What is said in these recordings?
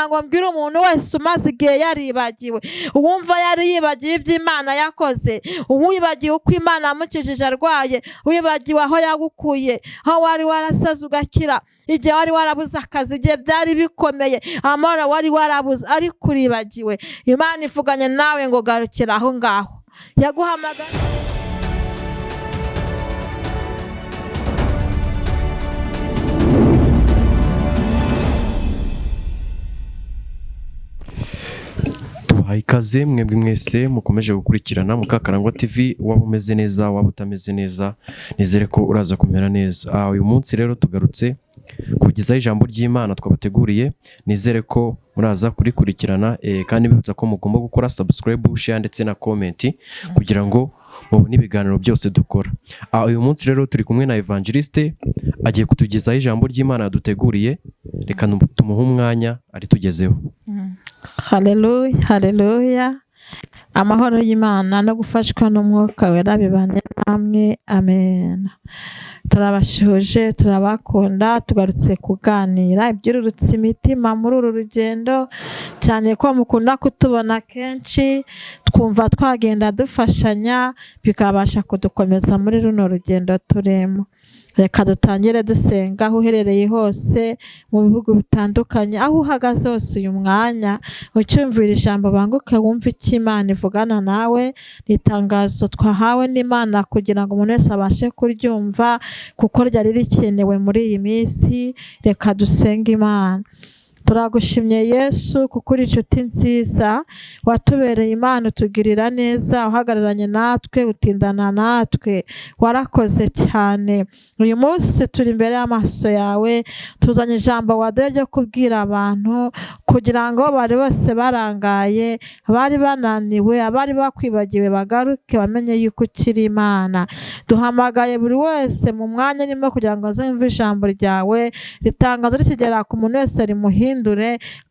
ngo mbwire umuntu wese umaze igihe yaribagiwe, uwumva yari yibagiwe iby'Imana yakoze, uwibagiwe uko Imana yamukijije arwaye, wibagiwe aho yagukuye, aho wari warasaze ugakira, igihe wari warabuze akazi, igihe byari bikomeye, amahoro wari warabuze ariko uribagiwe. Imana ivuganye nawe ngo garukira aho ngaho. Yaguhamagara ikaze mwebwe mwese mukomeje gukurikirana Mukakarangwa TV. waba umeze neza waba utameze neza, nizere ko uraza kumera neza. Uyu munsi rero tugarutse kugezaho ijambo ry'Imana twabateguriye, nizere ko muraza kurikurikirana kandi mbibutsa ko mugomba gukora subscribe, share ndetse na comment kugira ngo mubone ibiganiro byose dukora. Uyu munsi rero turi kumwe na Evangeliste, agiye kutugezaho ijambo ry'Imana yaduteguriye. Reka tumuhe umwanya aritugezeho. Haleluya, haleluya. Amahoro y'Imana no gufashwa n'Umwuka Wera bibane namwe, amen. Turabashuje, turabakunda, tugarutse kuganira ibyururutse imitima muri uru rugendo, cyane ko mukunda kutubona kenshi, twumva twagenda dufashanya bikabasha kudukomeza muri runo rugendo turimo. Reka dutangire dusenga. Aho uherereye hose mu bihugu bitandukanye, aho uhagaze hose uyu mwanya, ucyumvira ijambo banguke wumve icyo Imana ivugana nawe. Itangazo twahawe n'Imana kugira ngo umuntu wese abashe kuryumva, kuko ryari rikenewe muri iyi minsi. Reka dusenge Imana. Turagushimye Yesu kuko uri inshuti nziza, watubereye Imana, utugirira neza, uhagararanye natwe, utindana natwe, warakoze cyane. Uyu munsi turi imbere y'amaso yawe, tuzanye ijambo waduhaye ryo kubwira abantu kugira ngo bari bose barangaye, bari bananiwe, abari bakwibagiwe bagaruke bamenye yuko ukiri Imana. Duhamagaye buri wese mu mwanya arimo kugira ngo azumve ijambo ryawe, ritangazo rikigera ku muntu wese rimuhindure,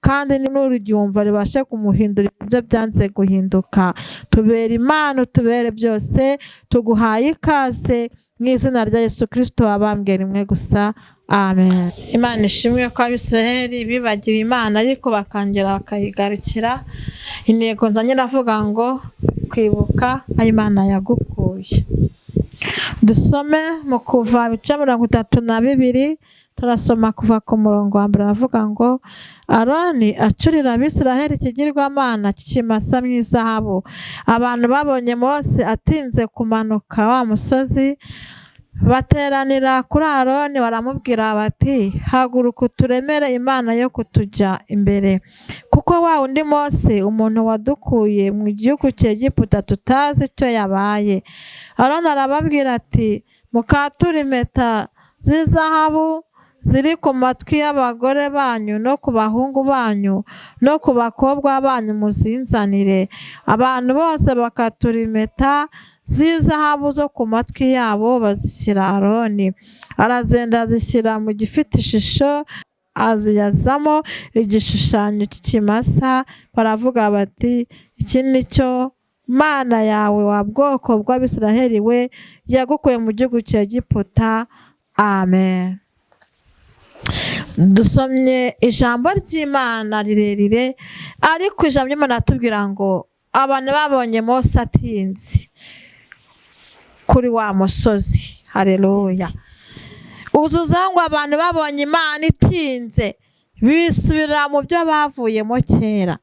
kandi n'uryumva ribashe kumuhindura ibyo byanze guhinduka. Tubere Imana, utubere byose, tuguhaye ikaze mu izina rya Yesu Kristo wabambwe rimwe gusa, amen. Imana ishimwe ko Abisiraheli bibagiwe Imana ariko bakongera bakayigarukira. Intego nzanye ndavuga ngo kwibuka aho Imana yagukuye. Dusome mu Kuva ibice 32. Turasoma kuva ku murongo wa mbere, avuga ngo Aroni acurira Abisiraheli ikigirwamana cy'ikimasa mu izahabu. Abantu babonye Mose atinze kumanuka wa musozi, bateranira kuri Aroni baramubwira bati, haguruka uturemere imana yo kutujya imbere, kuko wa undi Mose umuntu wadukuye mu gihugu cy'Egiputa tutazi icyo yabaye. Aroni arababwira ati, mukature impeta z'izahabu ziri ku matwi y'abagore banyu no ku bahungu banyu no ku bakobwa banyu muzinzanire. Abantu bose bakatura impeta z'izahabu zo ku matwi yabo bazishyira Aroni. Arazenda azishyira mu gifite ishusho, aziyazamo igishushanyo cy'ikimasa. Baravuga bati, iki ni cyo Mana yawe, wa bwoko bw'Abisiraheli we, yagukuye mu gihugu cy'Egiputa, amen. Dusomye ijambo ry'Imana rirerire, ariko ijambo ry'Imana ratubwira ngo abantu babonye Mose atinze kuri wa musozi. Haleluya. Uzuza ngo abantu babonye Imana itinze bisubira mu byo bavuyemo kera.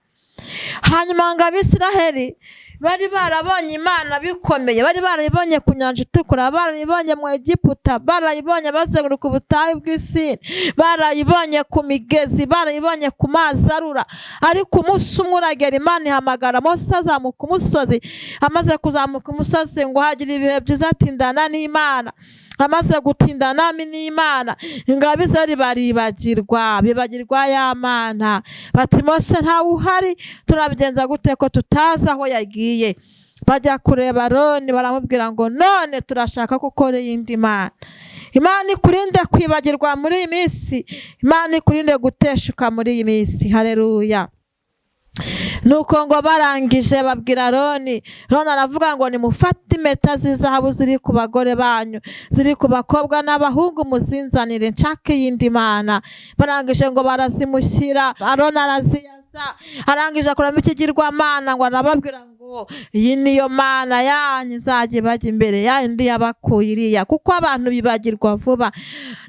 Hanyuma ngo Abisiraheli bari barabonye Imana bikomeye, bari barayibonye ku nyanja itukura, barayibonye mu Egiputa, barayibonye bazenguruka ubutayu bw'Isini, barayibonye ku migezi, barayibonye ku mazi arura. Ariko umunsi umwe uragera, Imana ihamagara Mose azamuka umusozi. Amaze kuzamuka umusozi ngo hagire ibihe byiza atindana n'Imana. Amaze gutindana n'Imana, ingabo Abisiraheli bibagirwa ya Mana. Bati, Mose ntawe uhari, turabigenza gute ko tutazi aho yagiye? Bajya kureba Aroni baramubwira ngo none turashaka ko ukora iyindi Mana. Imana ikurinde kwibagirwa muri iyi minsi, Imana ikurinde guteshuka muri iyi minsi. Haleluya. nuko ngo barangije babwira Aroni aravuga ngo nimufate impeta z'izahabu ziri ku bagore banyu, ziri ku bakobwa n'abahungu, muzinzanire nshake y'indi mana. Barangije ngo barazimushyira, Aroni araziyaza, arangije akuramo ikigirwamana, ngo arababwira ngo iyi niyo mana yanyu izajya bajya imbere yandi yabakuye iriya, kuko abantu bibagirwa vuba.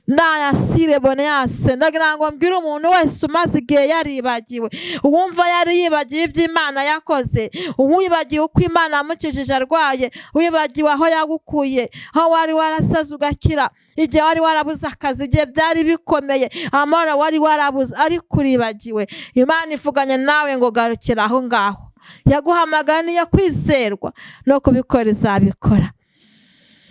Nayasire Boneyase, ndagira ngo mbwire umuntu wese umaze igihe yaribagiwe, uwumva yari yibagiwe iby'Imana yakoze, uwibagiwe uko Imana yamukijije arwaye, wibagiwe aho yagukuye, aho wari warasaze ugakira, igihe wari warabuze akazi, igihe byari bikomeye, amahoro wari warabuze, ariko uribagiwe. Imana ivuganye nawe ngo garukira aho ngaho. Yaguhamagara niyo kwizerwa, no kubikora izabikora.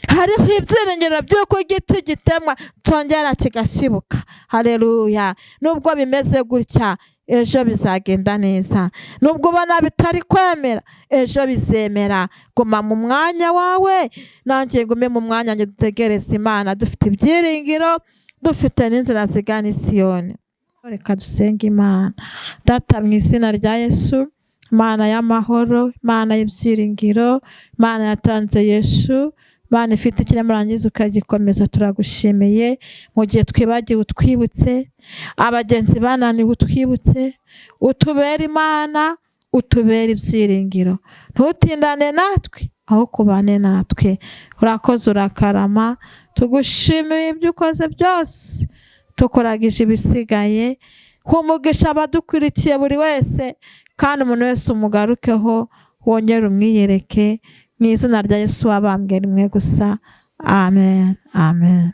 Hariho ibyiringiro by'uko igiti gitemwa cyongera kigashibuka. Haleluya. Nubwo bimeze gutya, ejo bizagenda neza. Nubwo ubona bitari kwemera, ejo bizemera. Guma mu mwanya wawe, nanjye ngume mu mwanya wanjye, dutegereze Imana dufite ibyiringiro, dufite n'inzira zigana i Siyoni. Reka dusenge Imana. Data, mu izina rya Yesu, Imana y'amahoro, Imana y'ibyiringiro, Imana yatanze Yesu, Imana ifite ikiremurangiza ukagikomeza, turagushimiye. Mu gihe twibagiwe utwibutse, abagenzi bananiwe utwibutse, utubere Imana, utubere ibyiringiro. Ntutindane natwe, aho kubane natwe. Urakoze, urakarama, tugushimiye ibyo ukoze byose, tukuragije ibisigaye. Humugisha abadukurikiye buri wese, kandi umuntu wese umugarukeho, wongere umwiyereke. Mu izina rya Yesu wabambwe rimwe gusa. Amen. Amen.